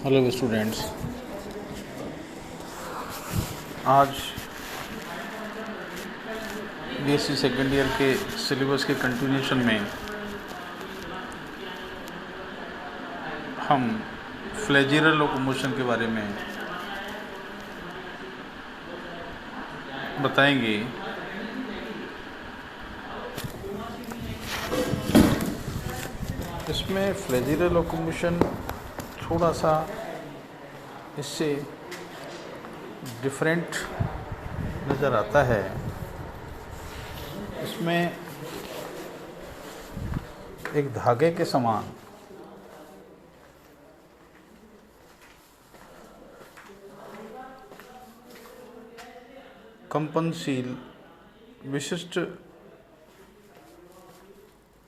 Hello students. आज BSc second year के syllabus के कंटिन्यूशन में हम फ्लेजिरल लोकोमोशन के बारे में बताएंगे। इसमें फ्लेजिरल लोकोमोशन थोड़ा सा इससे डिफरेंट नज़र आता है। इसमें एक धागे के समान कंपनशील विशिष्ट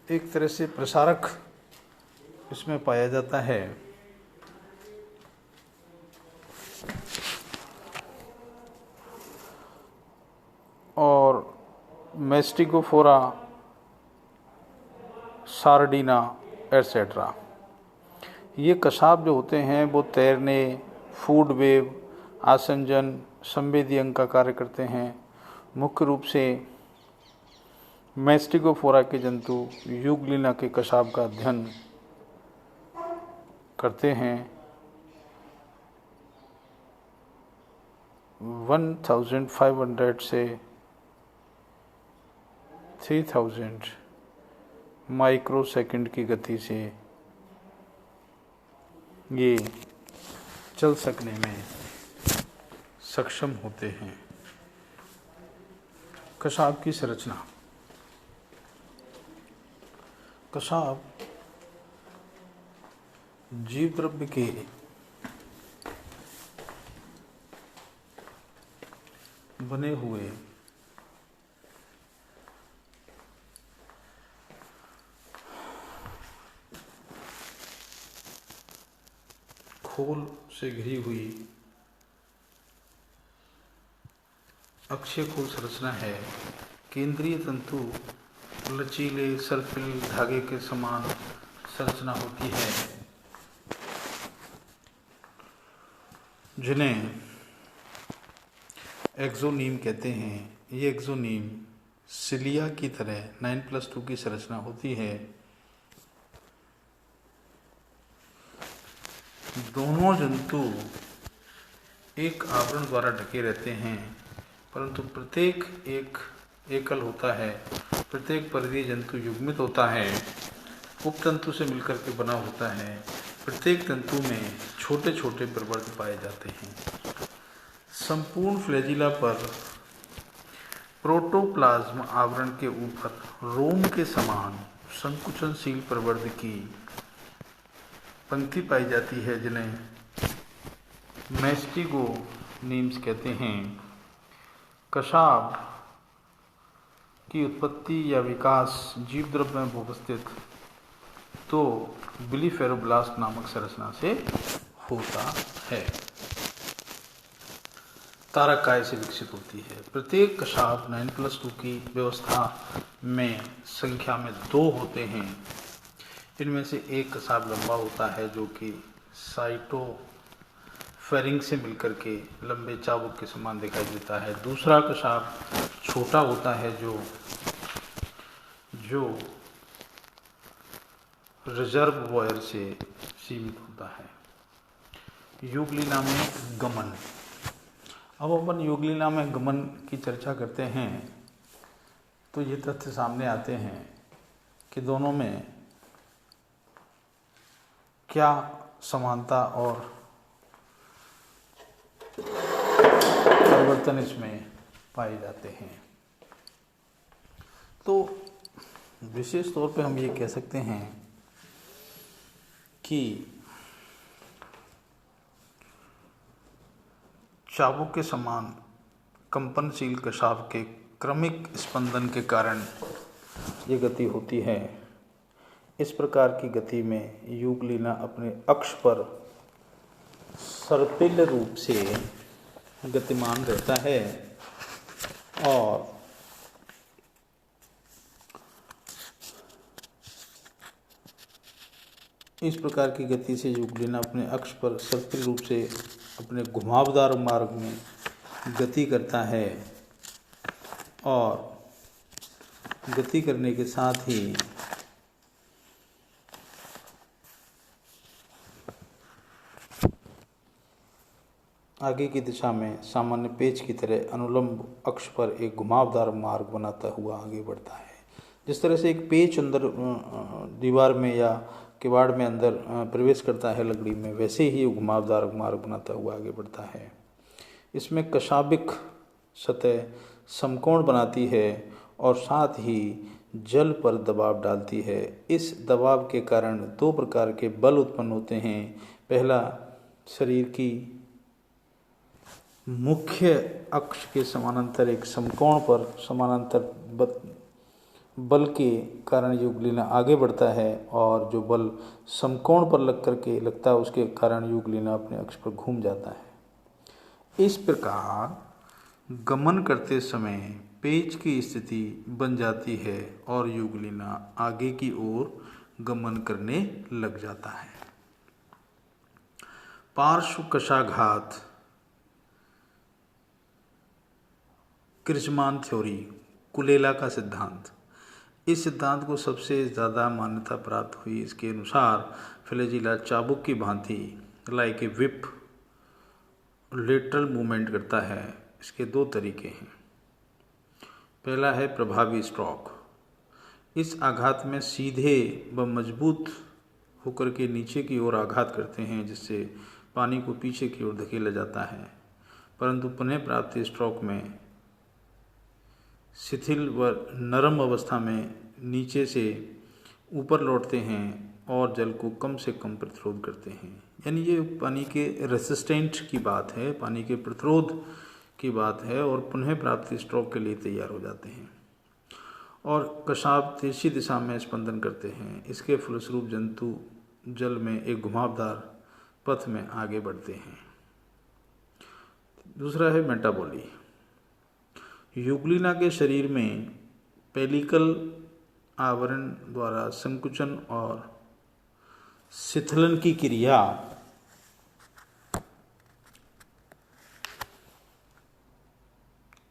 एक तरह से प्रसारक इसमें पाया जाता है। और मेस्टिगोफोरा, सार्डिना एट्सेट्रा, ये कशाप जो होते हैं वो तैरने, फूड वेव, आसंजन, संवेदी अंग का कार्य करते हैं। मुख्य रूप से मेस्टिगोफोरा के जंतु यूग्लिना के कशाप का अध्ययन करते हैं। 1500 से 3000 माइक्रोसेकंड की गति से ये चल सकने में सक्षम होते हैं। कशाप की संरचना। कशाप जीव द्रव्य के बने हुए खोल से घिरी हुई अक्षीय खोल संरचना है। केंद्रीय तंतु लचीले सर्पिल धागे के समान संरचना होती है, जिन्हें एक्सोनीम कहते हैं। ये एक्सोनीम सिलिया की तरह 9+2 की संरचना होती है। दोनों जंतु एक आवरण द्वारा ढके रहते हैं, परंतु प्रत्येक एक एकल होता है। प्रत्येक परिधीय जंतु युग्मित होता है, उपतंतु से मिलकर के बना होता है। प्रत्येक तंतु में छोटे छोटे प्रवर्ग पाए जाते हैं। संपूर्ण फ्लैजिला पर प्रोटोप्लाज्म आवरण के ऊपर रोम के समान संकुचनशील प्रवर्ग की पंक्ति पाई जाती है, जिन्हें मेस्टिगोनीम्स कहते हैं। कशाप की उत्पत्ति या विकास जीव द्रव्य में उपस्थित तो बिलीफेरोब्लास्ट नामक संरचना से होता है। तारक काय से विकसित होती है। प्रत्येक कशाप 9+2 की व्यवस्था में संख्या में 2 होते हैं। इनमें से एक कशाप लंबा होता है, जो कि साइटोफेरिंग से मिलकर के लंबे चाबुक के समान दिखाई देता है। दूसरा कशाप छोटा होता है, जो रिजर्ववॉयर से सीमित होता है। यूग्लिना में गमन। अब अपन यूग्लिना में गमन की चर्चा करते हैं तो ये तथ्य सामने आते हैं कि दोनों में क्या समानता और परिवर्तन इसमें पाए जाते हैं। तो विशेष तौर पे हम ये कह सकते हैं कि चाबुक के समान कंपनशील कशाप के क्रमिक स्पंदन के कारण ये गति होती है। इस प्रकार की गति में यूग्लिना अपने अक्ष पर सर्पिल रूप से गतिमान रहता है और इस प्रकार की गति से युगलिना अपने अक्ष पर सक्रिय रूप से अपने घुमावदार मार्ग में गति करता है और गति करने के साथ ही आगे की दिशा में सामान्य पेच की तरह अनुलंब अक्ष पर एक घुमावदार मार्ग बनाता हुआ आगे बढ़ता है। जिस तरह से एक पेच अंदर दीवार में या किवाड़ में अंदर प्रवेश करता है लकड़ी में, वैसे ही घुमावदार मार्ग बनाता हुआ आगे बढ़ता है। इसमें कशाबिक सतह समकोण बनाती है और साथ ही जल पर दबाव डालती है। इस दबाव के कारण दो प्रकार के बल उत्पन्न होते हैं। पहला, शरीर की मुख्य अक्ष के समानांतर एक समकोण पर समानांतर बल के कारण युगलिना आगे बढ़ता है और जो बल समकोण पर लगता है उसके कारण युगलिना अपने अक्ष पर घूम जाता है। इस प्रकार गमन करते समय पेच की स्थिति बन जाती है और युगलिना आगे की ओर गमन करने लग जाता है। पार्श्व कशाघात क्रिचमान थ्योरी, कुलेला का सिद्धांत। इस सिद्धांत को सबसे ज़्यादा मान्यता प्राप्त हुई। इसके अनुसार फ्लैजिला चाबुक की भांति like a whip lateral movement करता है। इसके दो तरीके हैं। पहला है प्रभावी स्ट्रोक। इस आघात में सीधे व मजबूत होकर के नीचे की ओर आघात करते हैं, जिससे पानी को पीछे की ओर धकेला जाता है। परंतु पुनः प्राप्ति स्ट्रोक में शिथिल व नरम अवस्था में नीचे से ऊपर लौटते हैं और जल को कम से कम प्रतिरोध करते हैं। यानी ये पानी के रेसिस्टेंट की बात है, पानी के प्रतिरोध की बात है और पुनः प्राप्ति स्ट्रोक के लिए तैयार हो जाते हैं। और कशाब तिरछी दिशा में स्पंदन करते हैं। इसके फलस्वरूप जंतु जल में एक घुमावदार पथ में आगे बढ़ते हैं। दूसरा है मेटाबॉली। युगलिना के शरीर में पेलिकल आवरण द्वारा संकुचन और शिथिलन की क्रिया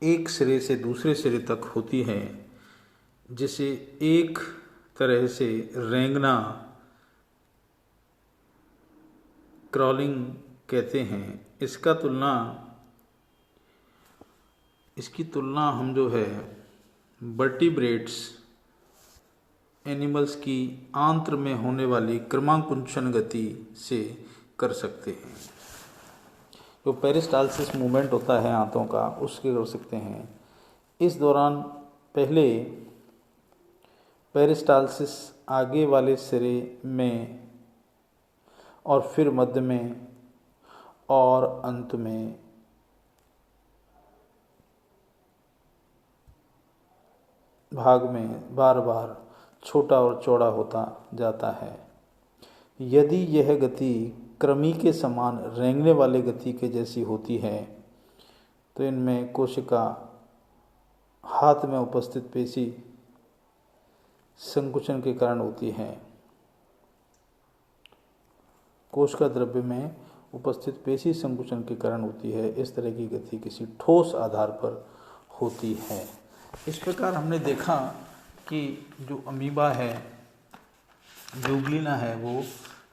एक सिरे से दूसरे सिरे तक होती है, जिसे एक तरह से रेंगना क्रॉलिंग कहते हैं। इसकी तुलना हम जो है वर्टिब्रेट्स एनिमल्स की आंत्र में होने वाली क्रमांकुंचन गति से कर सकते हैं। जो पेरिस्टाल्सिस मूवमेंट होता है आंतों का, उसके कर सकते हैं। इस दौरान पहले पेरिस्टाल्सिस आगे वाले सिरे में और फिर मध्य में और अंत में भाग में बार बार छोटा और चौड़ा होता जाता है। यदि यह गति क्रमी के समान रेंगने वाले गति के जैसी होती है तो इनमें कोशिका हाथ में उपस्थित पेशी संकुचन के कारण होती है। कोशिका द्रव्य में उपस्थित पेशी संकुचन के कारण होती है। इस तरह की गति किसी ठोस आधार पर होती है। इस प्रकार हमने देखा कि जो अमीबा है, युगलिना है, वो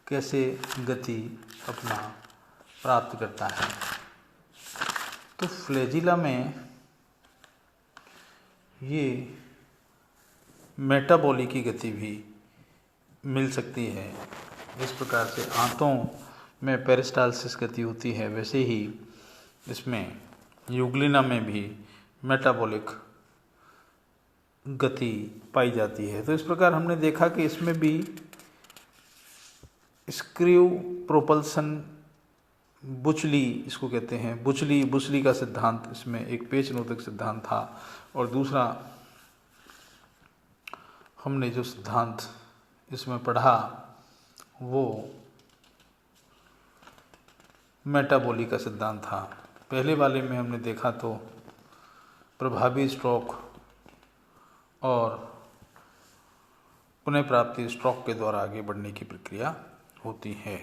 कैसे गति अपना प्राप्त करता है। तो फ्लैजिला में ये मेटाबॉली की गति भी मिल सकती है। इस प्रकार से आंतों में पेरिस्टाल्सिस गति होती है, वैसे ही इसमें युगलिना में भी मेटाबॉलिक गति पाई जाती है। तो इस प्रकार हमने देखा कि इसमें भी स्क्रू प्रोपल्सन बुचली, इसको कहते हैं बुचली का सिद्धांत, इसमें एक पेच नोदक सिद्धांत था। और दूसरा हमने जो सिद्धांत इसमें पढ़ा वो मेटाबॉली का सिद्धांत था। पहले वाले में हमने देखा तो प्रभावी स्ट्रोक और पुनः प्राप्ति स्ट्रोक के द्वारा आगे बढ़ने की प्रक्रिया होती है।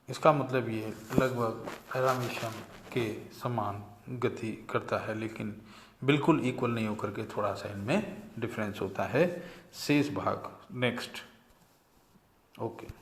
इसका मतलब ये लगभग पैरामीशियम के समान गति करता है, लेकिन बिल्कुल इक्वल नहीं होकर के थोड़ा सा इनमें डिफरेंस होता है। शेष भाग नेक्स्ट। ओके।